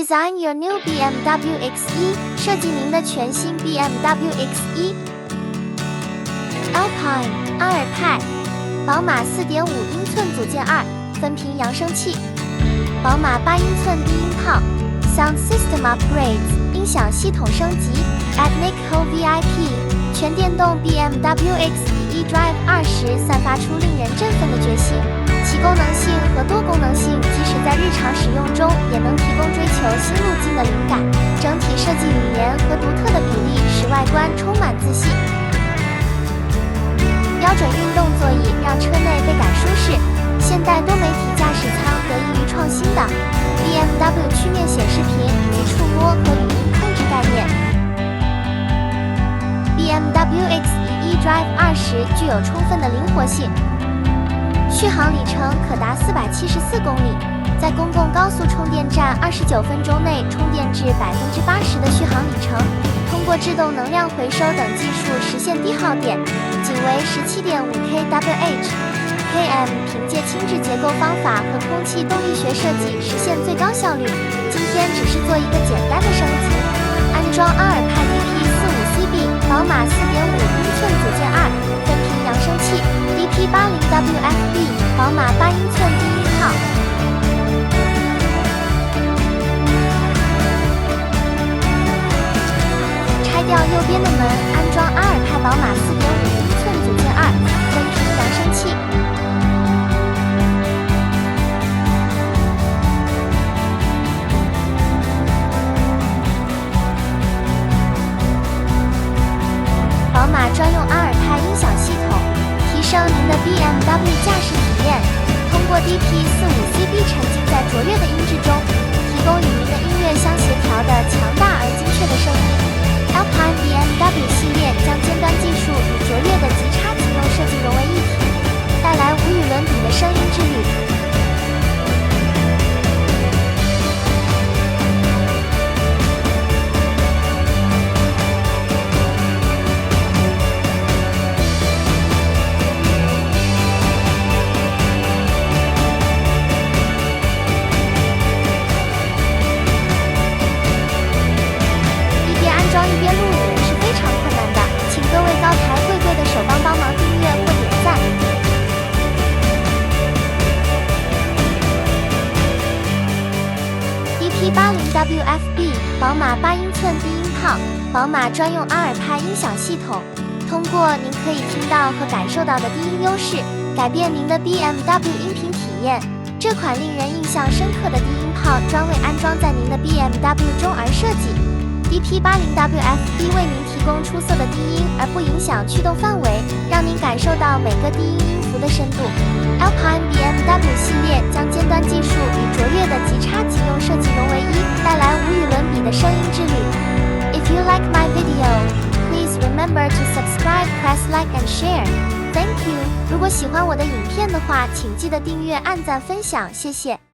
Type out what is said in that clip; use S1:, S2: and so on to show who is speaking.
S1: Design your new BMW X1， 设计您的全新 BMW X1。Alpine 阿尔派，宝马 4.5 英寸组件2，分频扬声器，宝马8英寸低音炮 ，Sound System Upgrades 音响系统升级 ，Ethnic Hall VIP 全电动 BMW X1 eDrive 20散发出令人振奋的决心。其功能性和多功能性，即使在日常使用中，也能提供追求新路径的灵感。整体设计语言和独特的比例，使外观充满自信。标准运动座椅让车内倍感舒适。现代多媒体驾驶舱得益于创新的 BMW 曲面显示屏及触摸和语音控制概念。BMW X1 eDrive 20具有充分的灵活性。续航里程可达474公里，在公共高速充电站29分钟内充电至80%的续航里程。通过制动能量回收等技术实现低耗电，仅为17.5 kWh。KM 凭借轻质结构方法和空气动力学设计实现最高效率。今天只是做一个简单的升级，安装阿尔派 DP45CB 宝马 4.5 英寸组件2，分频扬声器。DP80WFB 宝马8英寸低音炮。拆掉右边的门，安装阿尔派宝马 4.5 英寸组件2，分频扬声器。宝马专用阿尔派音响系统。提升您的 BMW 驾驶体验，通过 DP45CB 沉浸在卓越的音质中，提供与您的音乐相协调的强大而精确的声音。Alpine BMW 系列将尖端技术与卓越的极差级用设计融为一体，带来无与伦比的声音之旅。一边录影是非常困难的，请各位高抬贵贵的手帮忙订阅或点赞。DP80WFB 宝马8英寸低音炮，宝马专用阿尔派音响系统，通过您可以听到和感受到的低音优势，改变您的 BMW 音频体验。这款令人印象深刻的低音炮专为安装在您的 BMW 中而设计。DP80WFB 为您提供出色的低音，而不影响驱动范围，让您感受到每个低音音符的深度。Alpine BMW 系列将尖端技术与卓越的极差级用设计融为一，带来无与伦比的声音之旅。If you like my video, please remember to subscribe, press like and share. Thank you. 如果喜欢我的影片的话，请记得订阅、按赞、分享，谢谢。